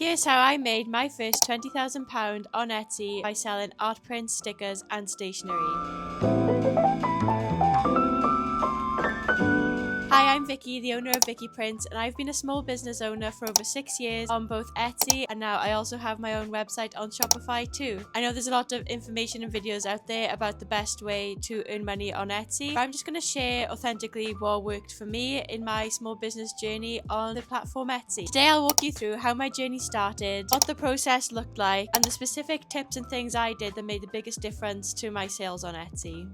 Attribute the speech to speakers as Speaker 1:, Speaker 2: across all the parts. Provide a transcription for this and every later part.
Speaker 1: Here's how I made my first £20,000 on Etsy by selling art prints, stickers and stationery. Hi, I'm Vicky, the owner of Vicky Prints, and I've been a small business owner for over 6 years on both Etsy and now I also have my own website on Shopify too. I know there's a lot of information and videos out there about the best way to earn money on Etsy, but I'm just going to share authentically what worked for me in my small business journey on the platform Etsy. Today I'll walk you through how my journey started, what the process looked like, and the specific tips and things I did that made the biggest difference to my sales on Etsy.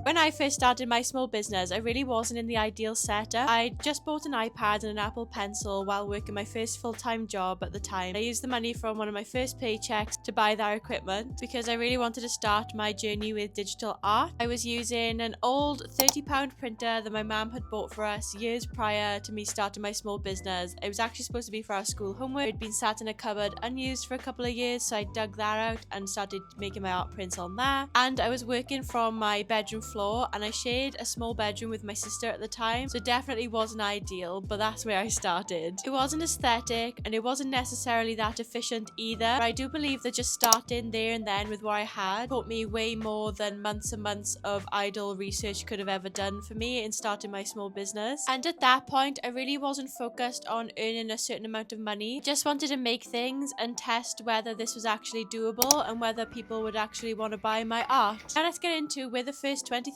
Speaker 1: When I first started my small business, I really wasn't in the ideal setup. I just bought an iPad and an Apple Pencil while working my first full-time job at the time. I used the money from one of my first paychecks to buy that equipment because I really wanted to start my journey with digital art. I was using an old £30 printer that my mum had bought for us years prior to me starting my small business. It was actually supposed to be for our school homework. It had been sat in a cupboard unused for a couple of years, so I dug that out and started making my art prints on that. And I was working from my bedroom floor, and I shared a small bedroom with my sister at the time, so definitely wasn't ideal, but that's where I started. It wasn't aesthetic and it wasn't necessarily that efficient either, but I do believe that just starting there and then with what I had taught me way more than months and months of idle research could have ever done for me in starting my small business. And at that point I really wasn't focused on earning a certain amount of money, just wanted to make things and test whether this was actually doable and whether people would actually want to buy my art. Now let's get into where the first £20,000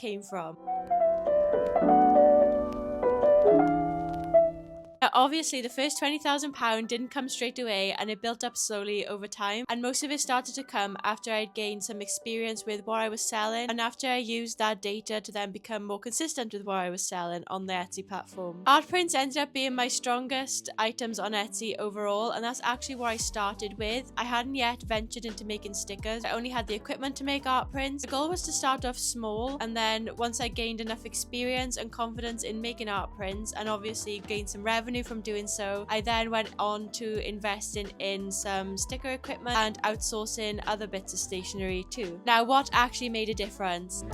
Speaker 1: came from. Now, obviously, the first £20,000 didn't come straight away and it built up slowly over time, and most of it started to come after I'd gained some experience with what I was selling and after I used that data to then become more consistent with what I was selling on the Etsy platform. Art prints ended up being my strongest items on Etsy overall, and that's actually what I started with. I hadn't yet ventured into making stickers. I only had the equipment to make art prints. The goal was to start off small, and then once I gained enough experience and confidence in making art prints and obviously gained some revenue from doing so, I then went on to investing in some sticker equipment and outsourcing other bits of stationery too. Now, what actually made a difference?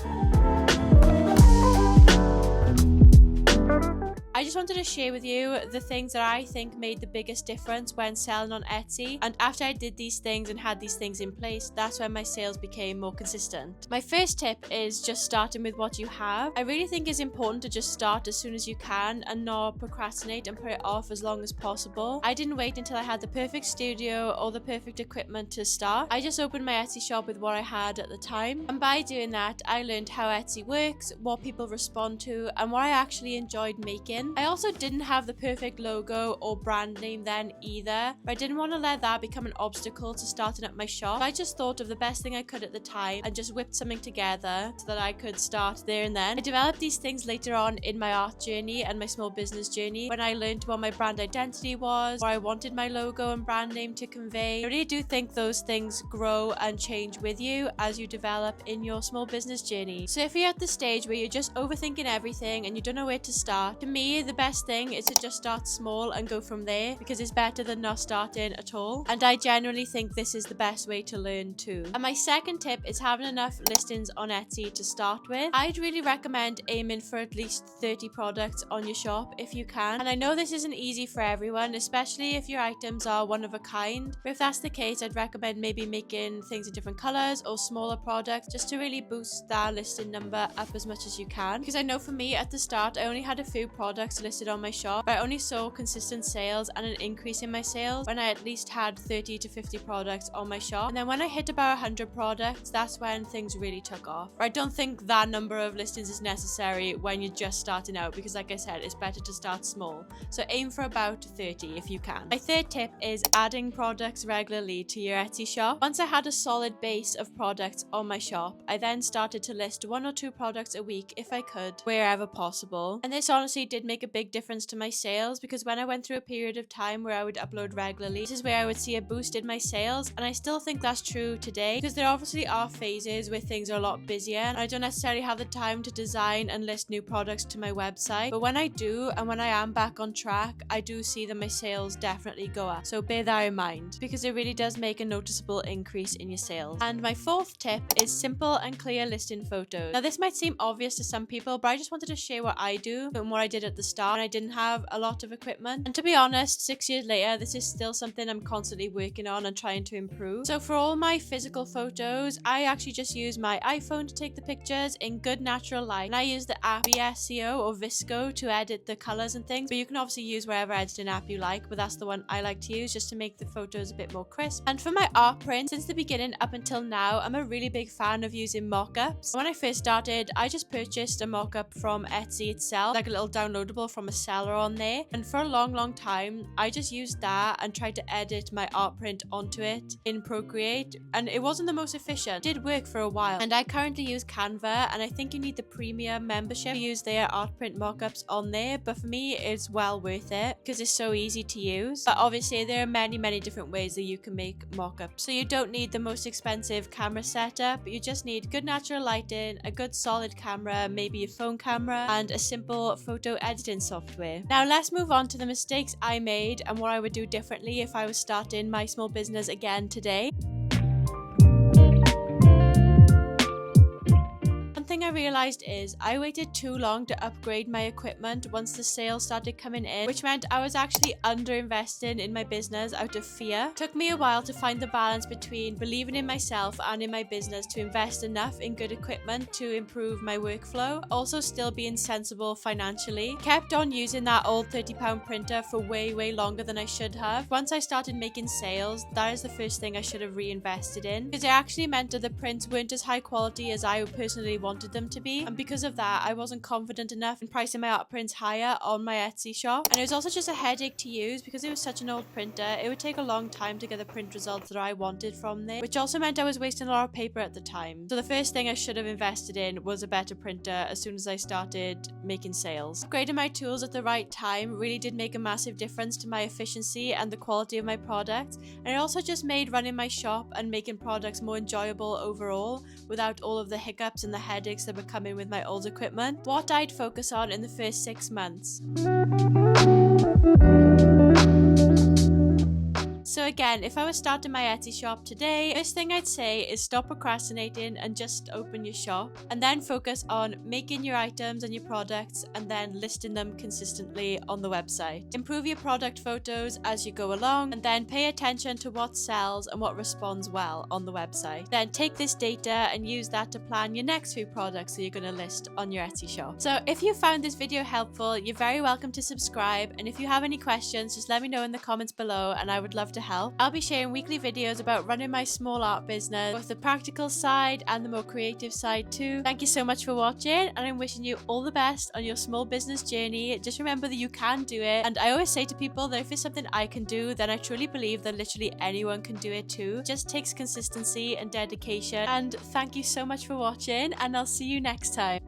Speaker 1: I just wanted to share with you the things that I think made the biggest difference when selling on Etsy, and after I did these things and had these things in place, that's when my sales became more consistent. My first tip is just starting with what you have. I really think it's important to just start as soon as you can and not procrastinate and put it off as long as possible. I didn't wait until I had the perfect studio or the perfect equipment to start. I just opened my Etsy shop with what I had at the time, and by doing that I learned how Etsy works, what people respond to, and what I actually enjoyed making. I also didn't have the perfect logo or brand name then either, but I didn't want to let that become an obstacle to starting up my shop. I just thought of the best thing I could at the time and just whipped something together so that I could start there and then. I developed these things later on in my art journey and my small business journey when I learned what my brand identity was, what I wanted my logo and brand name to convey. I really do think those things grow and change with you as you develop in your small business journey. So if you're at the stage where you're just overthinking everything and you don't know where to start, to me the best thing is to just start small and go from there, because it's better than not starting at all, and I genuinely think this is the best way to learn too. And my second tip is having enough listings on Etsy to start with. I'd really recommend aiming for at least 30 products on your shop if you can, and I know this isn't easy for everyone, especially if your items are one of a kind, but if that's the case I'd recommend maybe making things in different colors or smaller products just to really boost that listing number up as much as you can, because I know for me at the start I only had a few products listed on my shop, but I only saw consistent sales and an increase in my sales when I at least had 30 to 50 products on my shop, and then when I hit about 100 products, that's when things really took off. I don't think that number of listings is necessary when you're just starting out, because like I said, it's better to start small, so aim for about 30 if you can. My third tip is adding products regularly to your Etsy shop. Once I had a solid base of products on my shop, I then started to list 1 or 2 products a week if I could, wherever possible, and this honestly did make a big difference to my sales, because when I went through a period of time where I would upload regularly, this is where I would see a boost in my sales, and I still think that's true today, because there obviously are phases where things are a lot busier and I don't necessarily have the time to design and list new products to my website, but when I do and when I am back on track, I do see that my sales definitely go up, so bear that in mind, because it really does make a noticeable increase in your sales. And my fourth tip is simple and clear listing photos. Now this might seem obvious to some people, but I just wanted to share what I do and what I did at the start when I didn't have a lot of equipment. And to be honest, 6 years later, this is still something I'm constantly working on and trying to improve. So for all my physical photos, I actually just use my iPhone to take the pictures in good natural light. And I use the app VSCO or Visco to edit the colors and things, but you can obviously use whatever editing app you like, but that's the one I like to use just to make the photos a bit more crisp. And for my art print, since the beginning up until now, I'm a really big fan of using mock-ups. When I first started, I just purchased a mock-up from Etsy itself, like a little downloadable from a seller on there. And for a long time, I just used that and tried to edit my art print onto it in Procreate. And it wasn't the most efficient. It did work for a while. And I currently use Canva, and I think you need the premium membership to use their art print mock-ups on there. But for me, it's well worth it because it's so easy to use. But obviously, there are many different ways that you can make mock-ups. So you don't need the most expensive camera setup. You just need good natural lighting, a good solid camera, maybe a phone camera, and a simple photo editing software. Now let's move on to the mistakes I made and what I would do differently if I was starting my small business again today. Thing I realized is I waited too long to upgrade my equipment once the sales started coming in, which meant I was actually underinvesting in my business out of fear. It took me a while to find the balance between believing in myself and in my business to invest enough in good equipment to improve my workflow, also still being sensible financially. Kept on using that old £30 printer for way longer than I should have. Once I started making sales, that is the first thing I should have reinvested in, because it actually meant that the prints weren't as high quality as I personally wanted them to be, and because of that I wasn't confident enough in pricing my art prints higher on my Etsy shop. And it was also just a headache to use because it was such an old printer. It would take a long time to get the print results that I wanted from there, which also meant I was wasting a lot of paper at the time. So the first thing I should have invested in was a better printer as soon as I started making sales. Upgrading my tools at the right time really did make a massive difference to my efficiency and the quality of my products, and it also just made running my shop and making products more enjoyable overall without all of the hiccups and the headaches that were coming with my old equipment. What I'd focus on in the first 6 months. So again, if I was starting my Etsy shop today, first thing I'd say is stop procrastinating and just open your shop, and then focus on making your items and your products and then listing them consistently on the website. Improve your product photos as you go along, and then pay attention to what sells and what responds well on the website. Then take this data and use that to plan your next few products that you're going to list on your Etsy shop. So if you found this video helpful, you're very welcome to subscribe, and if you have any questions, just let me know in the comments below and I would love to help. I'll be sharing weekly videos about running my small art business, both the practical side and the more creative side too. Thank you so much for watching, and I'm wishing you all the best on your small business journey. Just remember that you can do it, and I always say to people that if it's something I can do, then I truly believe that literally anyone can do it too. It just takes consistency and dedication. And thank you so much for watching, and I'll see you next time.